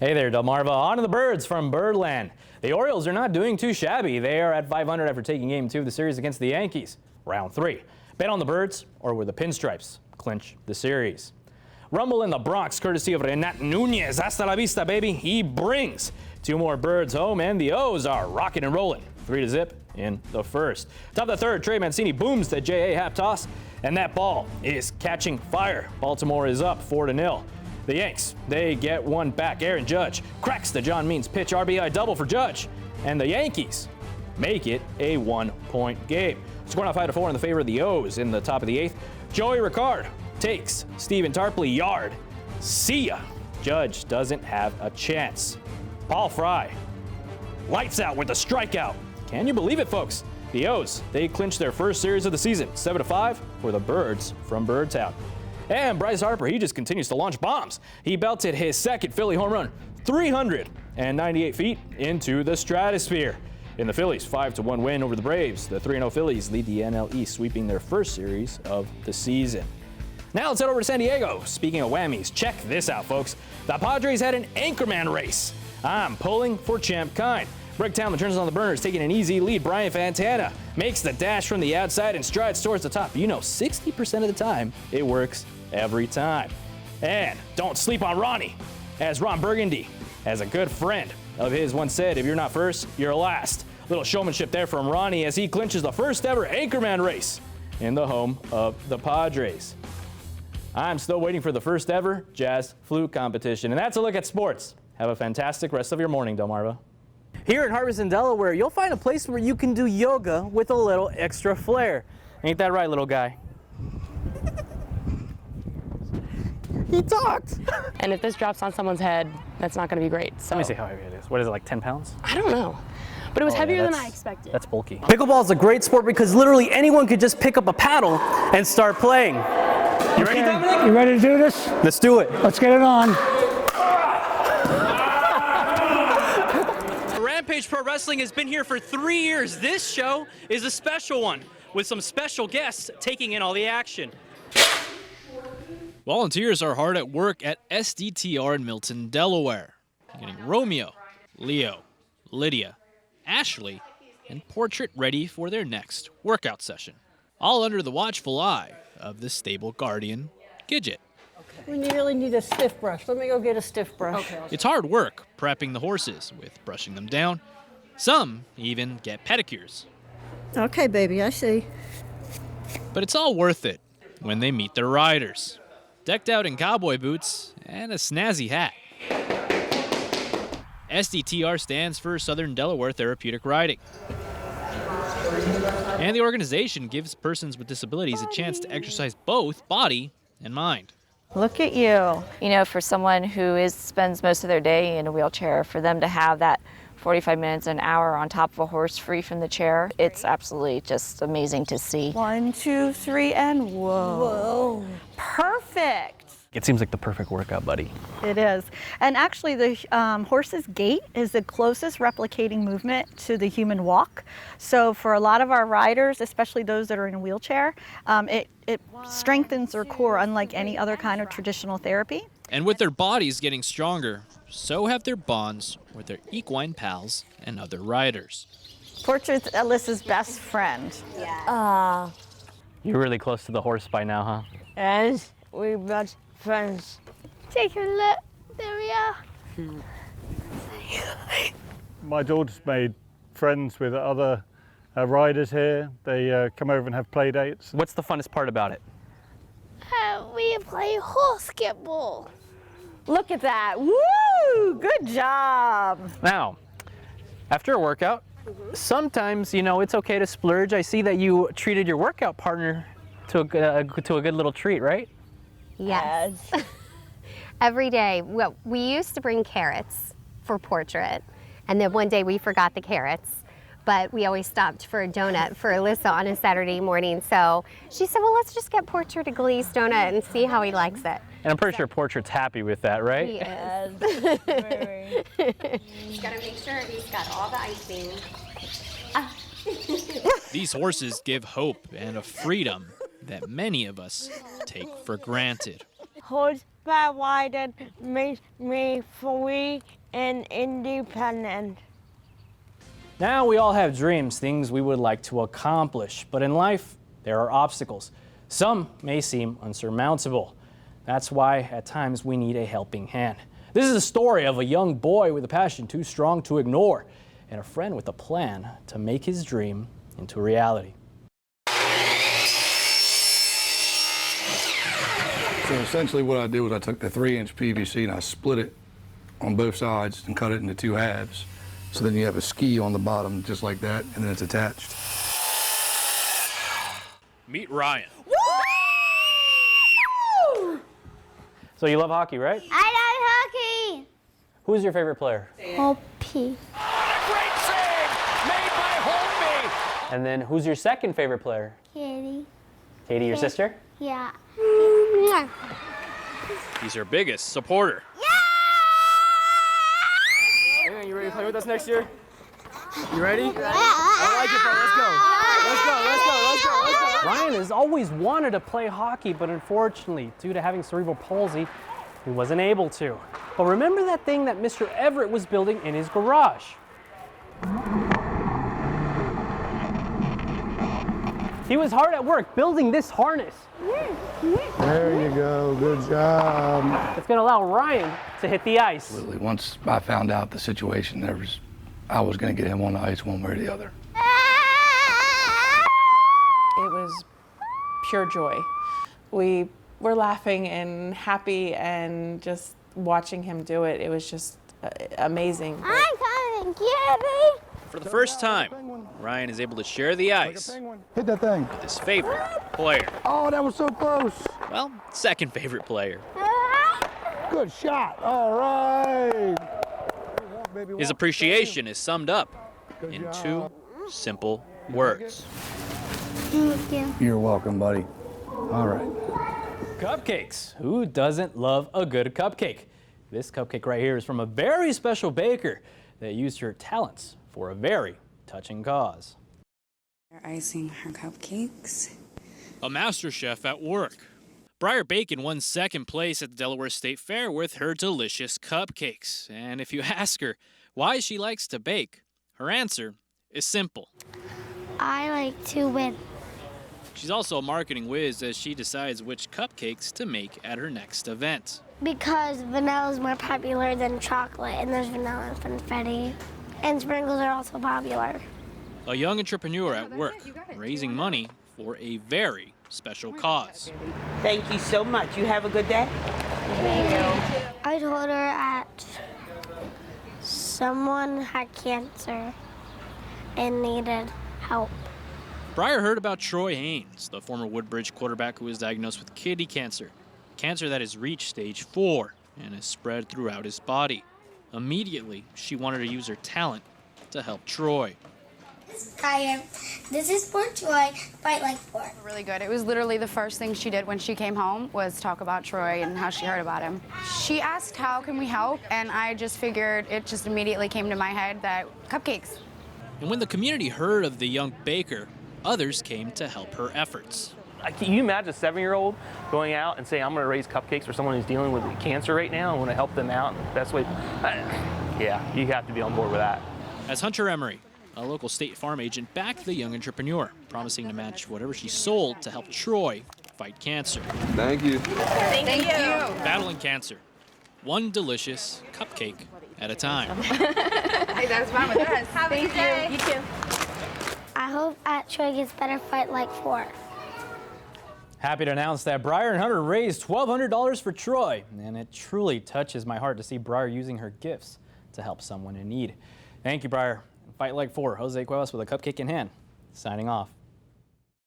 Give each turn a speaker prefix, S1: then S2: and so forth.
S1: Hey there, Delmarva. On to the Birds from Birdland. The Orioles are not doing too shabby. They are at 500 after taking Game 2 of the series against the Yankees. Round 3. Bet on the Birds or will the Pinstripes clinch the series? Rumble in the Bronx, courtesy of Renat Nunez. Hasta la vista, baby. He brings 2 more Birds home, and the O's are rocking and rolling. 3-0 in the first. Top of the third, Trey Mancini booms the J.A. half toss, and that ball is catching fire. Baltimore is up 4-0. The Yanks, they get one back. Aaron Judge cracks the John Means pitch RBI double for Judge, and the Yankees make it a 1-point game. Score now 5-4 in the favor of the O's in the top of the 8th. Joey Ricard takes Stephen Tarpley yard. See ya. Judge doesn't have a chance. Paul Fry lights out with a strikeout. Can you believe it, folks? The O's, they clinched their first series of the season, 7-5 for the Birds from Birdtown. And Bryce Harper, he just continues to launch bombs. He belted his second Philly home run, 398 feet into the stratosphere. In the Phillies' 5-1 win over the Braves, the 3-0 Phillies lead the NL East, sweeping their first series of the season. Now let's head over to San Diego. Speaking of whammies, check this out, folks. The Padres had an anchorman race. I'm pulling for Champ Kine. Rick Townley turns on the burners, taking an easy lead. Brian Fantana makes the dash from the outside and strides towards the top. You know, 60% of the time, it works every time. And don't sleep on Ronnie, as Ron Burgundy, as a good friend of his once said, if you're not first, you're last. Little showmanship there from Ronnie as he clinches the first ever anchorman race in the home of the Padres. I'm still waiting for the first ever jazz flute competition. And that's a look at sports. Have a fantastic rest of your morning, Delmarva. Here in Harbison, Delaware, you'll find a place where you can do yoga with a little extra flair. Ain't that right, little guy? He talked.
S2: And if this drops on someone's head, that's not going to be great. So.
S1: Let me see how heavy it is. What is it, like 10 pounds?
S2: I don't know. But it was heavier than I
S1: that's-
S2: expected.
S1: That's bulky. Pickleball is a great sport because literally anyone could just pick up a paddle and start playing. You ready, Dominic?
S3: You ready to do this?
S1: Let's do it.
S3: Let's get it on.
S4: Rampage Pro Wrestling has been here for 3 years. This show is a special one with some special guests taking in all the action.
S5: Volunteers are hard at work at SDTR in Milton, Delaware, getting Romeo, Leo, Lydia, Ashley, and Portrait ready for their next workout session, all under the watchful eye of the stable guardian, Gidget.
S6: We really need a stiff brush. Let me go get a stiff brush. Okay.
S5: It's hard work prepping the horses with brushing them down. Some even get pedicures.
S6: Okay, baby, I see.
S5: But it's all worth it when they meet their riders, decked out in cowboy boots and a snazzy hat. SDTR stands for Southern Delaware Therapeutic Riding. And the organization gives persons with disabilities a chance to exercise both body and mind.
S7: Look at you. You know, for someone who spends most of their day in a wheelchair, for them to have that 45 minutes, an hour on top of a horse free from the chair, it's absolutely just amazing to see. 1, 2, 3, and whoa.
S6: Whoa.
S7: Perfect.
S1: It seems like the perfect workout, buddy.
S8: It is. And actually the horse's gait is the closest replicating movement to the human walk. So for a lot of our riders, especially those that are in a wheelchair, it strengthens their core unlike any other kind of traditional therapy.
S5: And with their bodies getting stronger, so have their bonds with their equine pals and other riders.
S8: Portrait's Alyssa's best friend.
S7: Yeah.
S1: You're really close to the horse by now, huh?
S7: And we're best friends.
S9: Take a look. There we are.
S3: My daughter's made friends with other riders here. They come over and have play dates.
S1: What's the funnest part about it?
S9: We play basketball.
S8: Look at that. Woo! Good job.
S1: Now, after a workout, sometimes, you know, it's okay to splurge. I see that you treated your workout partner to a good little treat, right?
S9: Yes. Every day. Well, we used to bring carrots for Portrait, and then one day we forgot the carrots, but we always stopped for a donut for Alyssa on a Saturday morning. So she said, well, let's just get Portrait a glazed donut and see how he likes it.
S1: And I'm pretty sure Portrait's happy with that, right?
S9: He is. He's got to make sure he's got all the icing.
S5: These horses give hope and a freedom that many of us take for granted.
S7: Horse
S10: provided makes me free and independent.
S1: Now we all have dreams, things we would like to accomplish, but in life, there are obstacles. Some may seem unsurmountable. That's why at times we need a helping hand. This is a story of a young boy with a passion too strong to ignore, and a friend with a plan to make his dream into reality.
S11: So essentially what I did was I took the 3-inch PVC and I split it on both sides and cut it into 2 halves. So then you have a ski on the bottom just like that, and then it's attached.
S5: Meet Ryan.
S1: So you love hockey, right?
S12: I love hockey.
S1: Who's your favorite player?
S12: Hoppy.
S1: Great save! Made by Holtby! And then who's your second favorite player?
S12: Katie.
S1: Katie, your sister?
S12: Yeah.
S5: He's her biggest supporter.
S1: Hey, you ready to play with us next year? You ready?
S12: Yeah.
S1: I like it, bro. Let's go. Ryan has always wanted to play hockey, but unfortunately, due to having cerebral palsy, he wasn't able to. But remember that thing that Mr. Everett was building in his garage? He was hard at work building this harness.
S11: There you go, good job.
S1: It's going to allow Ryan to hit the ice.
S11: Absolutely. Once I found out the situation, I was going to get him on the ice one way or the other.
S13: It was pure joy. We were laughing and happy and just watching him do it. It was just amazing.
S12: I'm coming, Kitty.
S5: For the first time, Ryan is able to share the ice
S11: Hit that thing.
S5: with his favorite player.
S11: Oh, that was so close.
S5: Well, second favorite player.
S11: Good shot. All right.
S5: His appreciation is summed up in 2 simple words.
S12: Thank you.
S11: You're welcome, buddy. All right.
S1: Cupcakes. Who doesn't love a good cupcake? This cupcake right here is from a very special baker that used her talents for a very touching cause.
S14: They're icing her cupcakes.
S5: A master chef at work. Briar Bacon won 2nd place at the Delaware State Fair with her delicious cupcakes. And if you ask her why she likes to bake, her answer is simple.
S12: I like to win.
S5: She's also a marketing whiz as she decides which cupcakes to make at her next event.
S12: Because vanilla is more popular than chocolate, and there's vanilla and confetti. And sprinkles are also popular.
S5: A young entrepreneur at work, raising money for a very special cause.
S15: Thank you so much. You have a good day.
S12: Thank you. I told her that someone had cancer and needed help.
S5: Briar heard about Troy Haynes, the former Woodbridge quarterback who was diagnosed with kidney cancer that has reached stage 4 and has spread throughout his body. Immediately, she wanted to use her talent to help Troy.
S12: Briar, this is for Troy, fight like 4.
S16: Really good. It was literally the first thing she did when she came home was talk about Troy and how she heard about him. She asked, how can we help? And I just figured, it just immediately came to my head that cupcakes.
S5: And when the community heard of the young baker, others came to help her efforts.
S17: Can you imagine a 7-year-old going out and saying, I'm going to raise cupcakes for someone who's dealing with cancer right now? I want to help them out in the best way. Yeah, you have to be on board with that.
S5: As Hunter Emery, a local State Farm agent, backed the young entrepreneur, promising to match whatever she sold to help Troy fight cancer.
S18: Thank you.
S16: Thank you.
S5: Battling cancer, one delicious cupcake at a time.
S16: Hey, that was fun with us. Have a good day. You too.
S12: I hope that Troy gets better fight like 4.
S1: Happy to announce that Briar and Hunter raised $1,200 for Troy, and it truly touches my heart to see Briar using her gifts to help someone in need. Thank you, Briar. Fight like 4. Jose Cuevas with a cupcake in hand, signing off.